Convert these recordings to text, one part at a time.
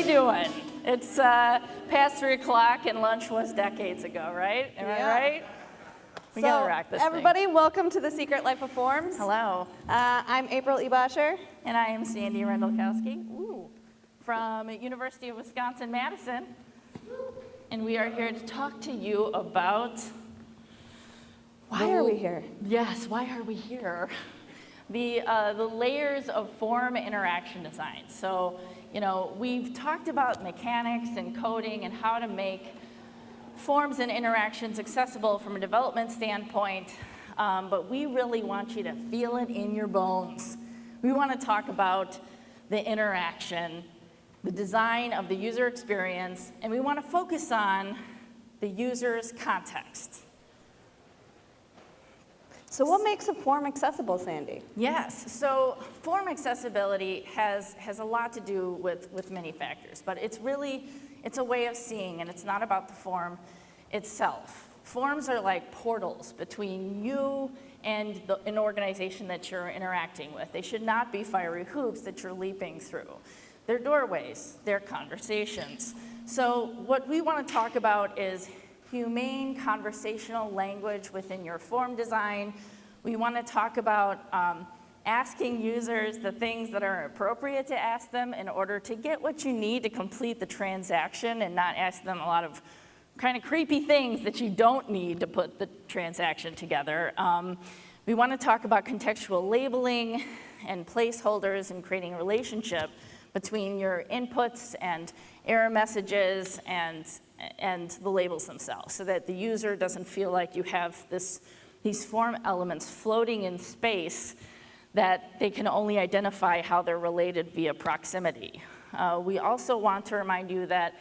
everybody doing? It's past 3 o'clock and lunch was decades ago, right? Am I right? We gotta rock this everybody, thing. Welcome to The Secret Life of Forms. Hello. I'm April Ebacher. And I am Sandi Arendalkowski from University of Wisconsin-Madison. And we are here to talk to you about... Why are we here? Yes, why are we here? The layers of form interaction design. So, we've talked about mechanics and coding and how to make forms and interactions accessible from a development standpoint, but we really want you to feel it in your bones. We want to talk about the interaction, the design of the user experience, and we want to focus on the user's context. So what makes a form accessible, Sandi? Yes, so form accessibility has a lot to do with many factors, but it's a way of seeing, and it's not about the form itself. Forms are like portals between you and an organization that you're interacting with. They should not be fiery hoops that you're leaping through. They're doorways, they're conversations. So what we want to talk about is humane conversational language within your form design. We want to talk about asking users the things that are appropriate to ask them in order to get what you need to complete the transaction and not ask them a lot of kind of creepy things that you don't need to put the transaction together. We want to talk about contextual labeling and placeholders and creating a relationship between your inputs and error messages and the labels themselves, so that the user doesn't feel like you have these form elements floating in space that they can only identify how they're related via proximity. We also want to remind you that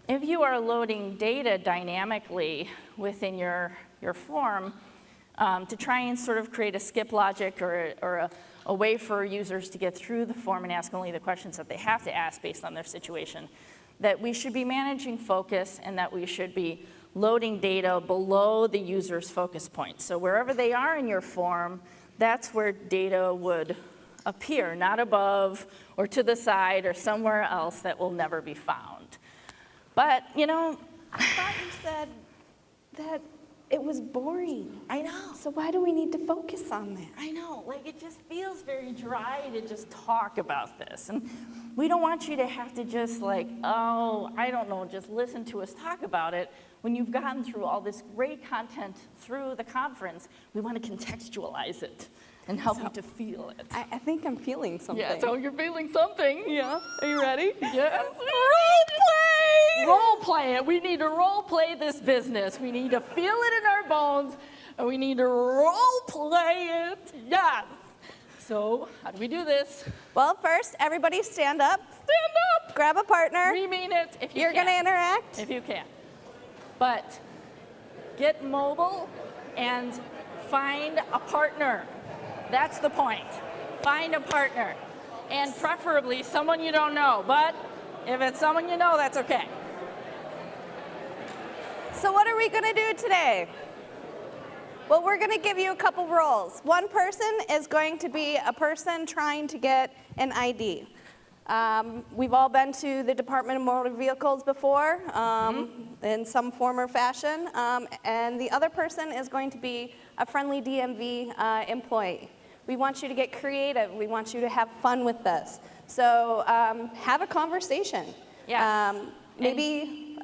if you are loading data dynamically within your form, to try and sort of create a skip logic or a way for users to get through the form and ask only the questions that they have to ask based on their situation, that we should be managing focus and that we should be loading data below the user's focus point. So wherever they are in your form, that's where data would appear, not above or to the side or somewhere else that will never be found. But, I thought you said that it was boring. I know. So why do we need to focus on that? I know, it just feels very dry to just talk about this. And we don't want you to have to just just listen to us talk about it. When you've gotten through all this great content through the conference, we want to contextualize it and help you to feel it. I think I'm feeling something. Yeah, so you're feeling something. Yeah. Are you ready? Yes. Role play! Role play it. We need to role play this business. We need to feel it in our bones, and we need to role play it. Yes. So, how do we do this? Well, first, everybody stand up. Stand up. Grab a partner. We mean it if you You're can. going to interact. If you can. But get mobile and find a partner. That's the point. Find a partner. And preferably someone you don't know. But if it's someone you know, that's okay. So what are we going to do today? Well, we're going to give you a couple roles. One person is going to be a person trying to get an ID. We've all been to the Department of Motor Vehicles before, in some form or fashion, and the other person is going to be a friendly DMV employee. We want you to get creative. We want you to have fun with this. So have a conversation. Yes. Maybe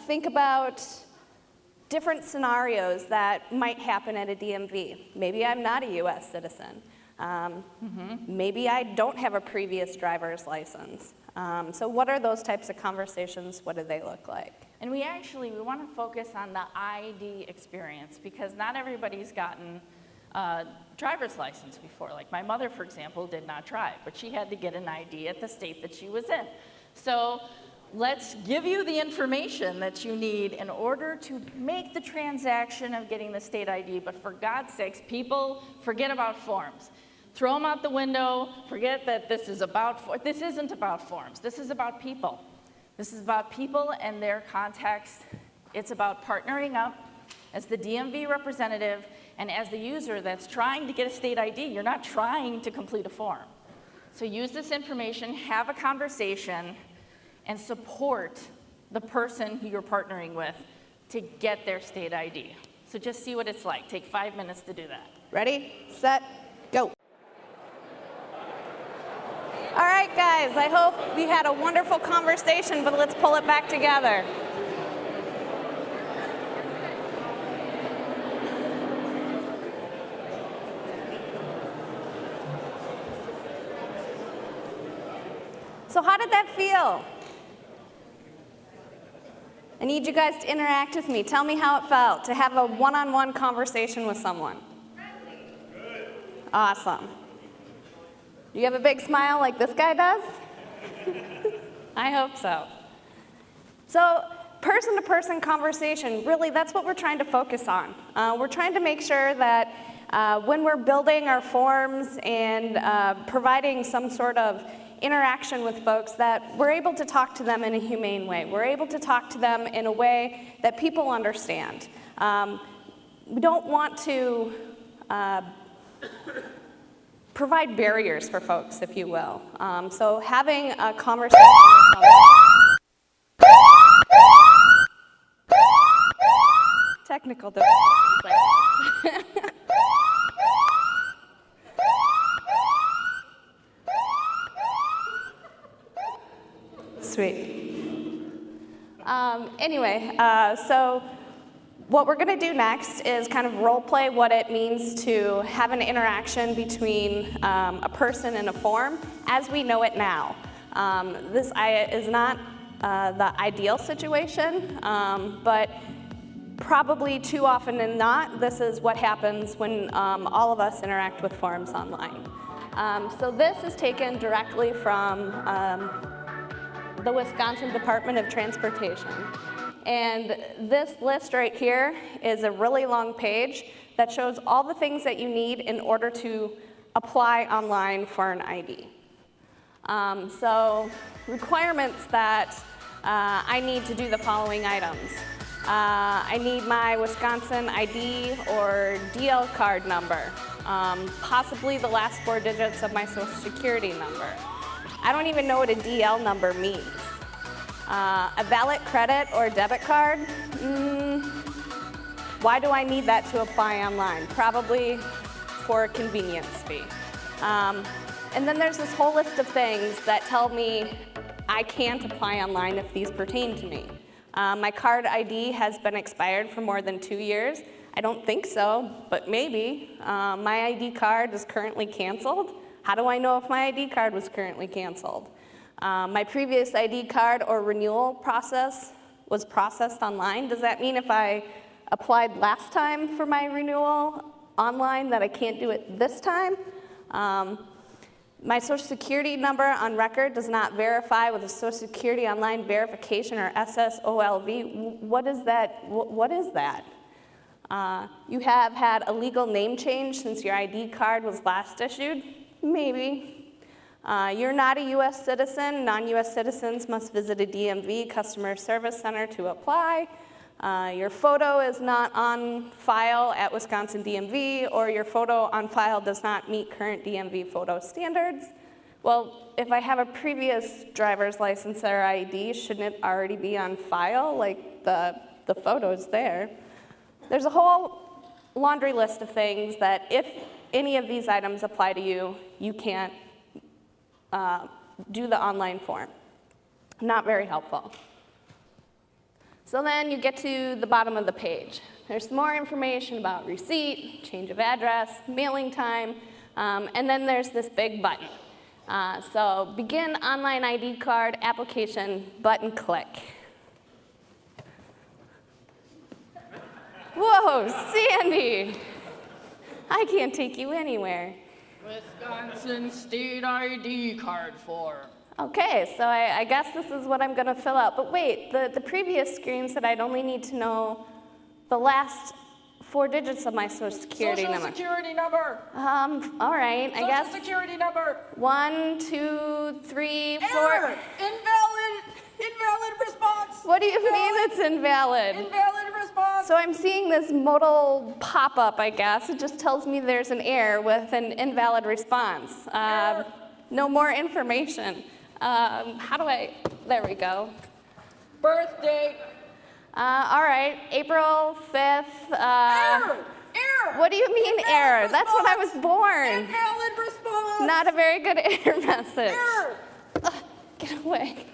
think about different scenarios that might happen at a DMV. Maybe I'm not a US citizen. Maybe I don't have a previous driver's license. So what are those types of conversations? What do they look like? And we want to focus on the ID experience, because not everybody's gotten a driver's license before. Like my mother, for example, did not drive, but she had to get an ID at the state that she was in. So let's give you the information that you need in order to make the transaction of getting the state ID. But for God's sakes, people forget about forms. Throw them out the window. Forget that this isn't about forms. This is about people. This is about people and their context. It's about partnering up as the DMV representative and as the user that's trying to get a state ID. You're not trying to complete a form. So use this information, have a conversation, and support the person who you're partnering with to get their state ID. So just see what it's like. Take 5 minutes to do that. Ready, set, go. All right, guys, I hope we had a wonderful conversation, but let's pull it back together. So how did that feel? I need you guys to interact with me. Tell me how it felt to have a one-on-one conversation with someone. Good. Awesome. Do you have a big smile like this guy does? I hope so. So person-to-person conversation, really that's what we're trying to focus on. We're trying to make sure that when we're building our forms and providing some sort of interaction with folks that we're able to talk to them in a humane way. We're able to talk to them in a way that people understand. We don't want to provide barriers for folks, if you will. So having a conversation with someone. Technical difficulties. Sweet. Anyway, so what we're going to do next is kind of role play what it means to have an interaction between a person and a form as we know it now. This is not the ideal situation, but probably too often than not, this is what happens when all of us interact with forms online. So this is taken directly from the Wisconsin Department of Transportation. And this list right here is a really long page that shows all the things that you need in order to apply online for an ID. So requirements that I need to do the following items. I need my Wisconsin ID or DL card number, possibly the last 4 digits of my social security number. I don't even know what a DL number means. A valid credit or debit card? Why do I need that to apply online? Probably for a convenience fee. And then there's this whole list of things that tell me I can't apply online if these pertain to me. My card ID has been expired for more than 2 years. I don't think so, but maybe. My ID card is currently canceled. How do I know if my ID card was currently canceled? My previous ID card or renewal process was processed online. Does that mean if I applied last time for my renewal online that I can't do it this time? My social security number on record does not verify with a social security online verification or SSOLV. What is that? What is that? You have had a legal name change since your ID card was last issued? Maybe. You're not a U.S. citizen. Non-U.S. citizens must visit a DMV customer service center to apply. Your photo is not on file at Wisconsin DMV, or your photo on file does not meet current DMV photo standards. Well, if I have a previous driver's license or ID, shouldn't it already be on file? Like the photo's there. There's a whole laundry list of things that if any of these items apply to you, you can't do the online form. Not very helpful. So then you get to the bottom of the page. There's more information about receipt, change of address, mailing time, and then there's this big button. So begin online ID card application, button click. Whoa, Sandi! I can't take you anywhere. Wisconsin state ID card form. Okay, so I guess this is what I'm going to fill out. But wait, the previous screen said I'd only need to know the last 4 digits of my social security number. Social security number. All right, I guess. Social security number. 1, 2, 3, 4. Error. Invalid response. What do you mean it's invalid? Invalid response. So I'm seeing this modal pop-up, I guess. It just tells me there's an error with an invalid response. No more information. How do I There we go. Birthday. All right, April 5th. Error. What do you mean error? That's when I was born. Invalid response. Not a very good error message. Error. Get away.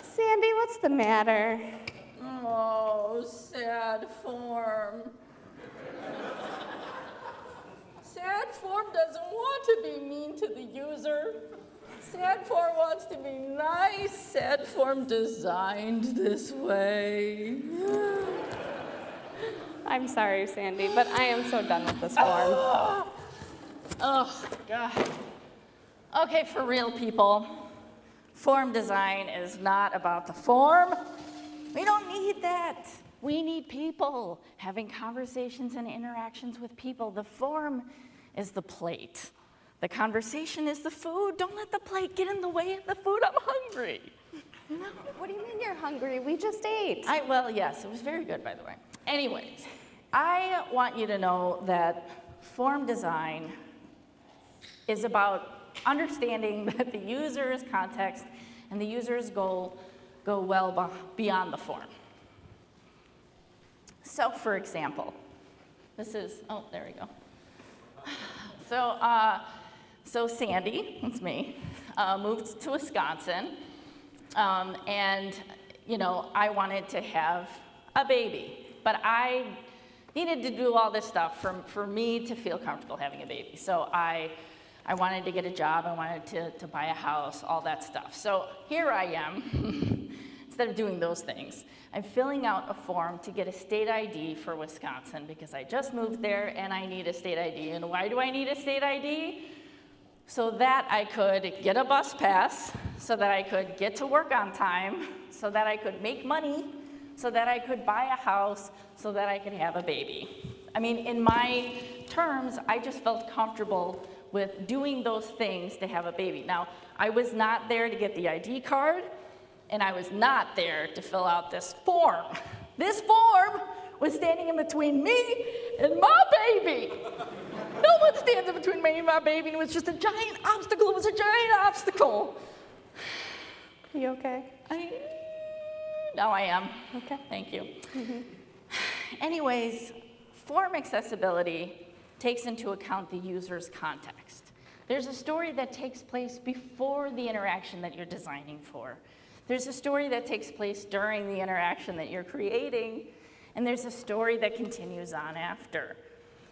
Sandy, what's the matter? Oh, sad form. Sad form doesn't want to be mean to the user. Sad form wants to be nice. Sad form designed this way. I'm sorry, Sandy, but I am so done with this form. Oh, God. Okay, for real people, form design is not about the form. We don't need that. We need people having conversations and interactions with people. The form is the plate. The conversation is the food. Don't let the plate get in the way of the food. I'm hungry. No, what do you mean you're hungry? We just ate. Well, yes, it was very good, by the way. Anyways, I want you to know that form design is about understanding that the user's context and the user's goal go well beyond the form. So, for example, this is, oh, there we go. So Sandi, that's me, moved to Wisconsin, and, you know, I wanted to have a baby, but I needed to do all this stuff for me to feel comfortable having a baby. So I wanted to get a job, I wanted to buy a house, all that stuff. So here I am, instead of doing those things, I'm filling out a form to get a state ID for Wisconsin because I just moved there and I need a state ID. And why do I need a state ID? So that I could get a bus pass, so that I could get to work on time, so that I could make money, so that I could buy a house, so that I could have a baby. I mean, in my terms, I just felt comfortable with doing those things to have a baby. Now, I was not there to get the ID card, and I was not there to fill out this form. This form was standing in between me and my baby. No one stands in between me and my baby, and it was just a giant obstacle. It was a giant obstacle. You okay? Now I am. Okay. Thank you. Anyways, form accessibility takes into account the user's context. There's a story that takes place before the interaction that you're designing for. There's a story that takes place during the interaction that you're creating, and there's a story that continues on after.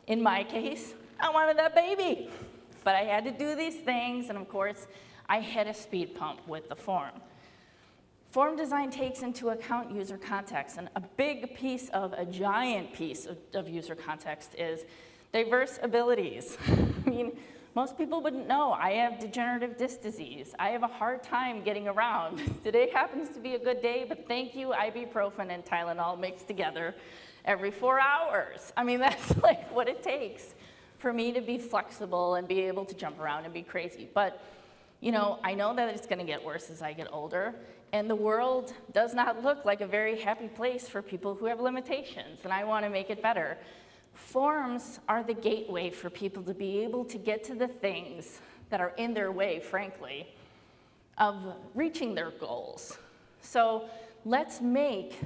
In my case, I wanted that baby, but I had to do these things, and of course, I hit a speed bump with the form. Form design takes into account user context, and a giant piece of user context is diverse abilities. I mean, most people wouldn't know. I have degenerative disc disease. I have a hard time getting around. Today happens to be a good day, but thank you, ibuprofen and Tylenol mixed together every 4 hours. I mean, that's like what it takes for me to be flexible and be able to jump around and be crazy. But, you know, I know that it's gonna get worse as I get older, and the world does not look like a very happy place for people who have limitations, and I wanna make it better. Forms are the gateway for people to be able to get to the things that are in their way, frankly, of reaching their goals. So let's make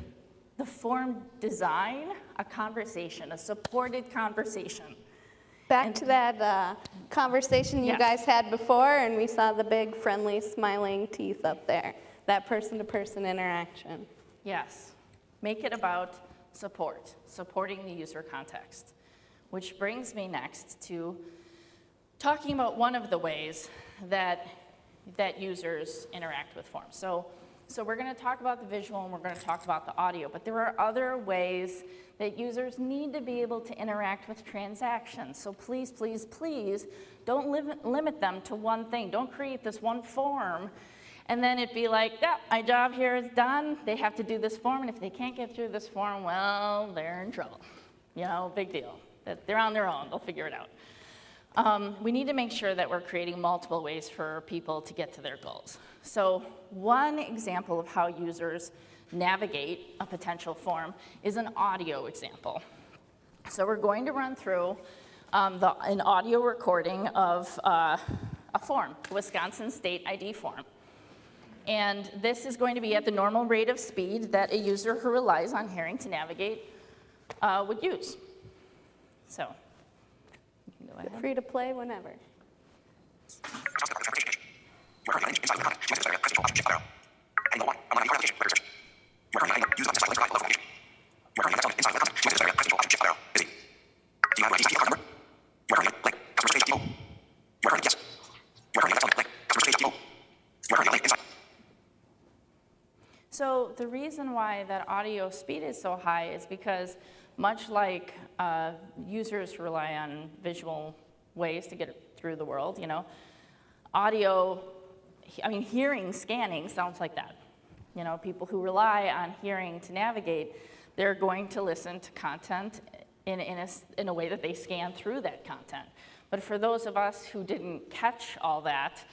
the form design a conversation, a supported conversation. Back to that conversation you guys had before, and we saw the big, friendly, smiling teeth up there. That person-to-person interaction. Yes. Make it about supporting the user context. Which brings me next to talking about one of the ways that users interact with forms. So we're going to talk about the visual and we're going to talk about the audio, but there are other ways that users need to be able to interact with transactions. So please, please, please don't limit them to one thing. Don't create this one form and then it'd be like, yeah, my job here is done. They have to do this form, and if they can't get through this form, well, they're in trouble. You know, big deal. They're on their own. They'll figure it out. We need to make sure that we're creating multiple ways for people to get to their goals. So one example of how users navigate a potential form is an audio example. So we're going to run through an audio recording of a form, the Wisconsin State ID form. And this is going to be at the normal rate of speed that a user who relies on hearing to navigate would use. So, you can go ahead. Feel free to play whenever. So the reason why that audio speed is so high is because much like users rely on visual ways to get through the world, you know, audio, I mean, hearing scanning sounds like that. You know, people who rely on hearing to navigate, they're going to listen to content in a way that they scan through that content. But for those of us who didn't catch all that,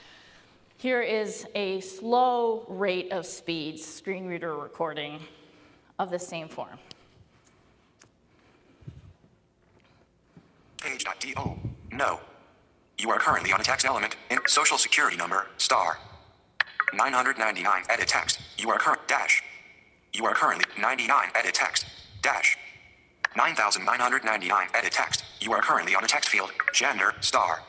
here is a slow rate of speed screen reader recording of the same form. Page.do. No. You are currently on a text element in social security number, star. 999, edit text. You are dash. You are currently 99, edit text, dash. 9,999, edit text. You are currently on a text field, gender, star.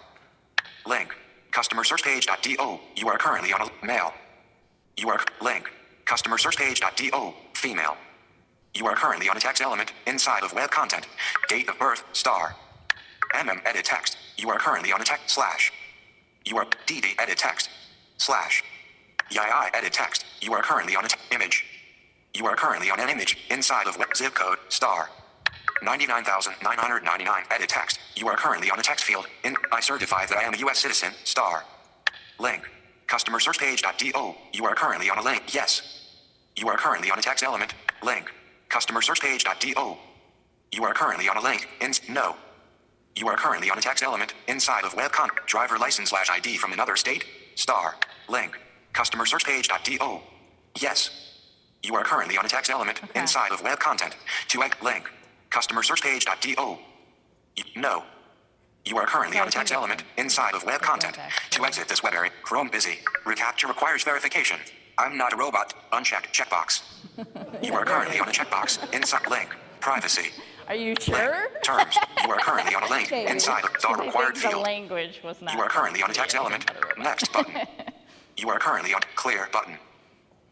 Link. Customer search page.do. You are currently on a male. You are link. Customer search page.do. Female. You are currently on a text element inside of web content. Date of birth, star. Edit text. You are currently on a text slash. You are DD edit text slash. YI edit text. You are currently on a image. You are currently on an image inside of web zip code, star. 99,999 edit text. You are currently on a text field in I certify that I am a US citizen, star. Link. Customer search page.do. You are currently on a link, yes. You are currently on a text element, link. Customer search page.do. You are currently on a link, no. You are currently on a text element inside of web content. Driver license / ID from another state, star. Link. Customer search page.do. Yes. You are currently on a text element inside of web content. To link. Customer search page.do. No. You are currently on a text element inside of web content. To exit this web area, Chrome busy. Recapture requires verification. I'm not a robot. Unchecked checkbox. You are currently on a checkbox inside link. Privacy. Are you sure? Link. Terms. You are currently on a link inside of the required field. The language was not. You are currently on a text element. Next button. You are currently on clear button.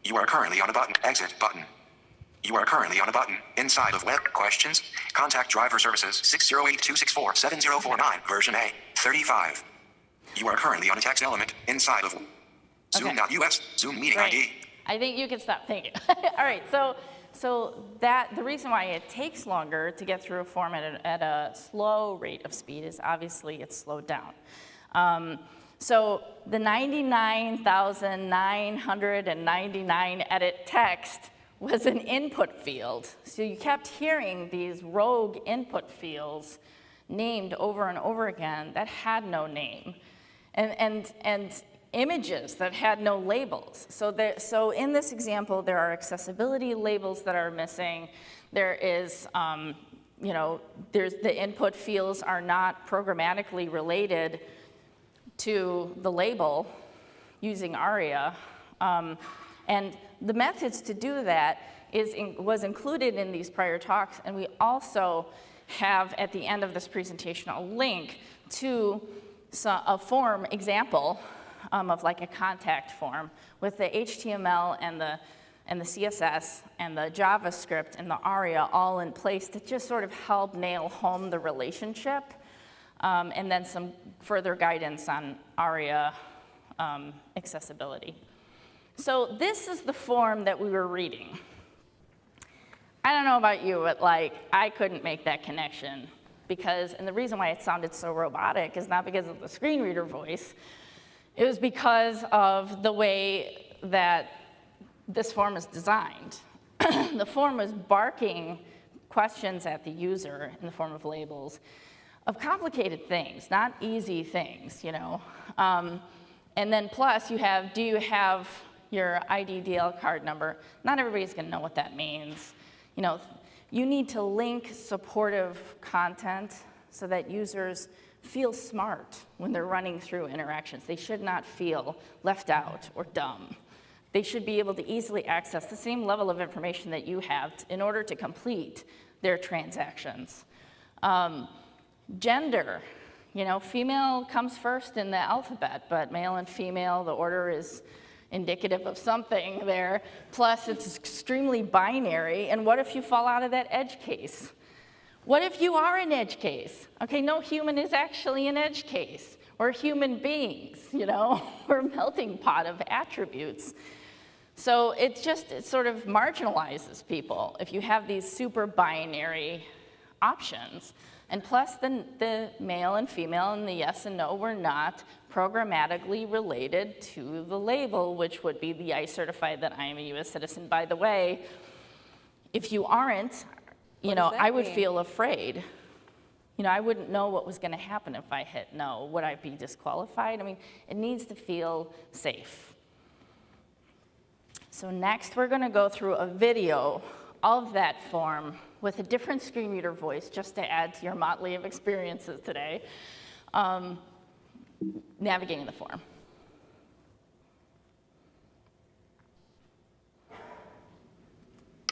You are currently on a button. Exit button. You are currently on a button inside of web questions. Contact driver services 608-264-7049 version A 35. You are currently on a text element inside of Zoom.us Zoom meeting ID. I think you can stop. Thank you. All right. So that the reason why it takes longer to get through a form at a slow rate of speed is obviously it's slowed down. So the 99,999 edit text was an input field. So you kept hearing these rogue input fields named over and over again that had no name, and images that had no labels. So in this example, there are accessibility labels that are missing. There is, there's the input fields are not programmatically related to the label using ARIA. And the methods to do that was included in these prior talks, and we also have at the end of this presentation a link to a form example of like a contact form with the HTML and the CSS and the JavaScript and the ARIA all in place to just sort of help nail home the relationship, and then some further guidance on ARIA accessibility. So this is the form that we were reading. I don't know about you, but like I couldn't make that connection and the reason why it sounded so robotic is not because of the screen reader voice, it was because of the way that this form is designed. The form was barking questions at the user in the form of labels of complicated things, not easy things, you know. And then plus you have, do you have your ID DL card number? Not everybody's gonna know what that means. You know, you need to link supportive content so that users feel smart when they're running through interactions. They should not feel left out or dumb. They should be able to easily access the same level of information that you have in order to complete their transactions. Gender, female comes first in the alphabet, but male and female, the order is indicative of something there. Plus, it's extremely binary. And what if you fall out of that edge case? What if you are an edge case? Okay, no human is actually an edge case. We're human beings, We're a melting pot of attributes. So it sort of marginalizes people if you have these super binary options. And plus, the male and female and the yes and no were not programmatically related to the label, which would be the I certify that I am a U.S. citizen. By the way, if you aren't, I would feel afraid. I wouldn't know what was going to happen if I hit no. Would I be disqualified? I mean, it needs to feel safe. So next, we're going to go through a video of that form with a different screen reader voice, just to add to your motley of experiences today, navigating the form.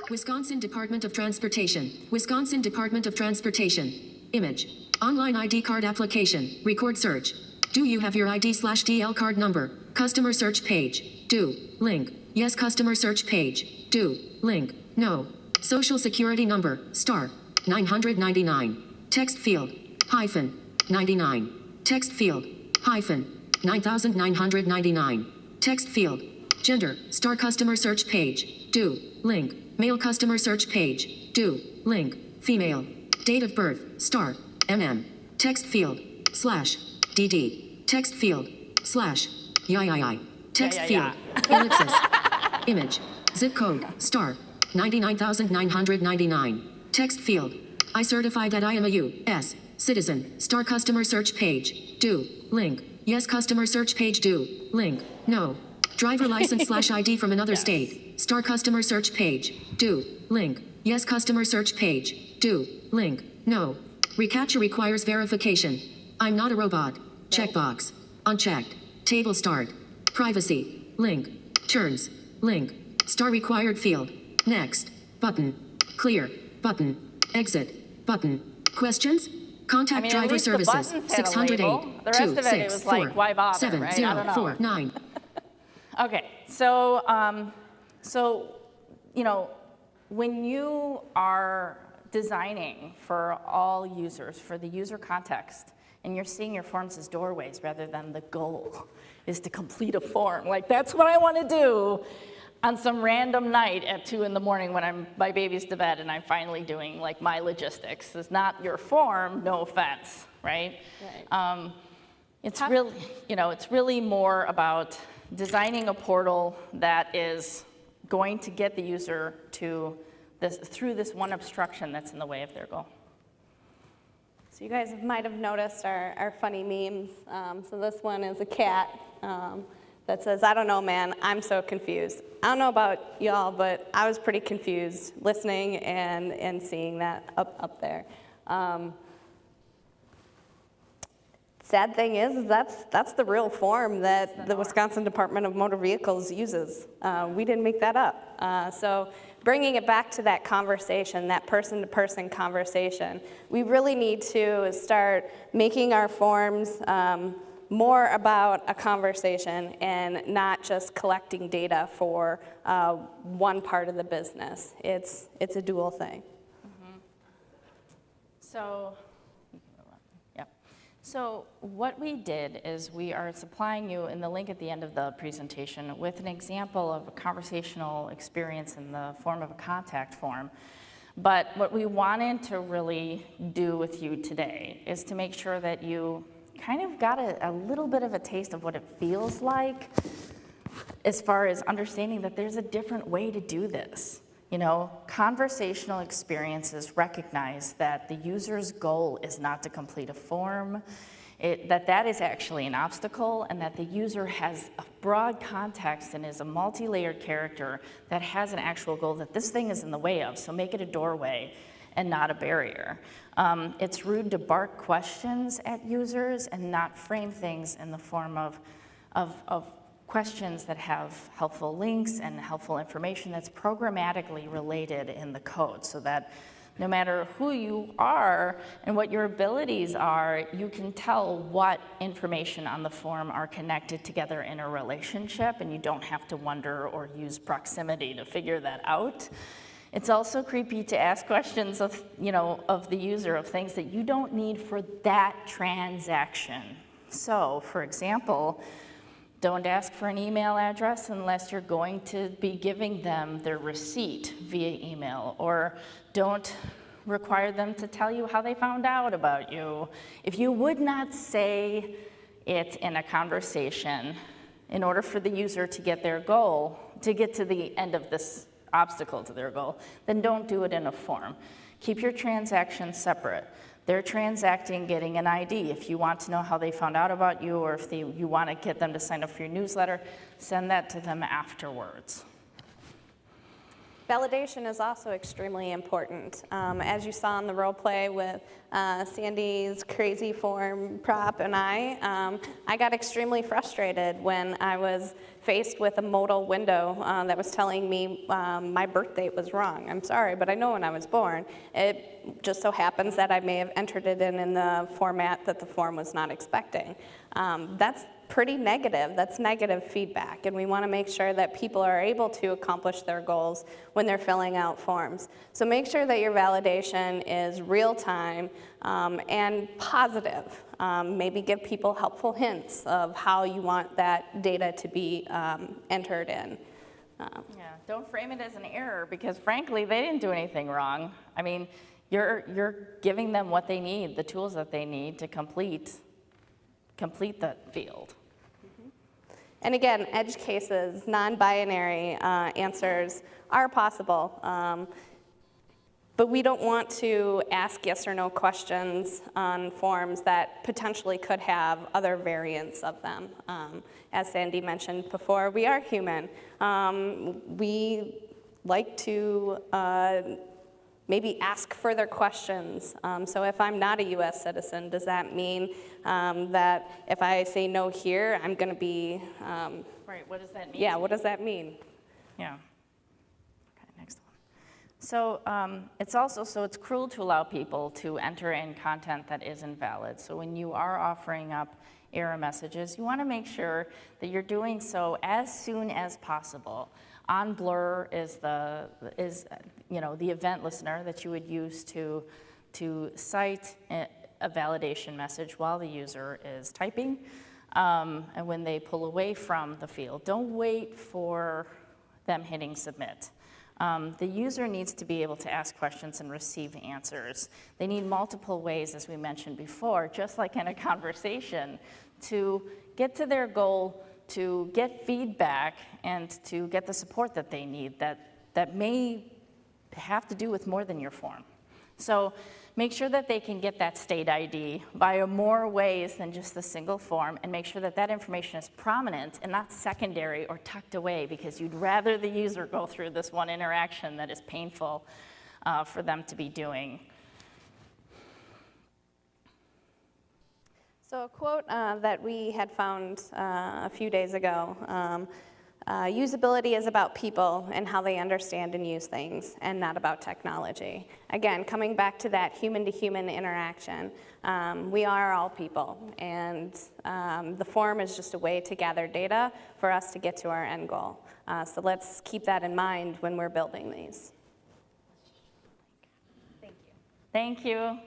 Wisconsin Department of Transportation. Wisconsin Department of Transportation. Image. Online ID card application. Record search. Do you have your ID/DL card number? Customer search page. Do. Link. Yes. Customer search page. Do. Link. No. Social security number. Star. 999. Text field. Hyphen. 99. Text field. Hyphen. 9999. Text field. Gender. Star. Customer search page. Do. Link. Male. Customer search page. Do. Link. Female. Date of birth. Star. MM. Text field. / DD. Text field. / YII. Text field. Ellipsis. Image. Zip code. Star. 99,999. Text field. I certify that I am a U.S. citizen. Star. Customer search page. Do. Link. Yes. Customer search page. Do. Link. No. Driver license / ID from another state. Star. Customer search page. Do. Link. Yes. Customer search page. Do. Link. No. Recapture requires verification. I'm not a robot. Checkbox. Unchecked. Table start. Privacy. Link. Turns. Link. Star required field. Next. Button. Clear. Button. Exit. Button. Questions? Contact at driver least the services. buttons had a 608 label. The rest of it, it was like, why bother, 7 right? 0 I don't know. 4 9. Okay, so when you are designing for all users, for the user context, and you're seeing your forms as doorways rather than the goal is to complete a form, like that's what I want to do on some random night at 2 in the morning when my baby's to bed and I'm finally doing like my logistics. It's not your form, no offense, right? It's really more about designing a portal that is going to get the user to through this one obstruction that's in the way of their goal. So you guys might have noticed our funny memes. So this one is a cat that says, I don't know, man, I'm so confused. I don't know about y'all, but I was pretty confused listening and seeing that up there. Sad thing is that's the real form that the Wisconsin Department of Motor Vehicles uses. We didn't make that up. So bringing it back to that conversation, that person-to-person conversation, we really need to start making our forms more about a conversation and not just collecting data for one part of the business. It's a dual thing. So what we did is we are supplying you in the link at the end of the presentation with an example of a conversational experience in the form of a contact form. But what we wanted to really do with you today is to make sure that you kind of got a little bit of a taste of what it feels like as far as understanding that there's a different way to do this. Conversational experiences recognize that the user's goal is not to complete a form, that is actually an obstacle, and that the user has a broad context and is a multi-layered character that has an actual goal that this thing is in the way of, so make it a doorway. and not a barrier. It's rude to bark questions at users and not frame things in the form of questions that have helpful links and helpful information that's programmatically related in the code, so that no matter who you are and what your abilities are, you can tell what information on the form are connected together in a relationship, and you don't have to wonder or use proximity to figure that out. It's also creepy to ask questions of the user of things that you don't need for that transaction. So, for example, don't ask for an email address unless you're going to be giving them their receipt via email, or don't require them to tell you how they found out about you. If you would not say it in a conversation in order for the user to get their goal, to get to the end of this obstacle to their goal, then don't do it in a form. Keep your transactions separate. They're transacting getting an ID. If you want to know how they found out about you, or if you want to get them to sign up for your newsletter, send that to them afterwards. Validation is also extremely important. As you saw in the role play with Sandi's crazy form prop and I got extremely frustrated when I was faced with a modal window that was telling me my birth date was wrong. I'm sorry, but I know when I was born. It just so happens that I may have entered it in the format that the form was not expecting. That's pretty negative. That's negative feedback, and we want to make sure that people are able to accomplish their goals when they're filling out forms. So make sure that your validation is real-time and positive. Maybe give people helpful hints of how you want that data to be entered in. Yeah, don't frame it as an error, because frankly, they didn't do anything wrong. I mean, you're giving them what they need, the tools that they need to complete the field. And again, edge cases, non-binary answers are possible, but we don't want to ask yes or no questions on forms that potentially could have other variants of them. As Sandi mentioned before, we are human. We like to maybe ask further questions. So if I'm not a US citizen, does that mean that if I say no here, I'm gonna be... Right, what does that mean? Yeah, what does that mean? Yeah. Okay, next one. So it's cruel to allow people to enter in content that is invalid. So when you are offering up error messages, you wanna make sure that you're doing so as soon as possible. On blur is the event listener that you would use to cite a validation message while the user is typing, and when they pull away from the field. Don't wait for them hitting submit. The user needs to be able to ask questions and receive answers. They need multiple ways, as we mentioned before, just like in a conversation, to get to their goal, to get feedback, and to get the support that they need that may have to do with more than your form. So make sure that they can get that state ID via more ways than just the single form, and make sure that that information is prominent and not secondary or tucked away, because you'd rather the user go through this one interaction that is painful for them to be doing. So a quote that we had found a few days ago, usability is about people and how they understand and use things, and not about technology. Again, coming back to that human-to-human interaction, we are all people, and the form is just a way to gather data for us to get to our end goal. So let's keep that in mind when we're building these. Thank you. Thank you.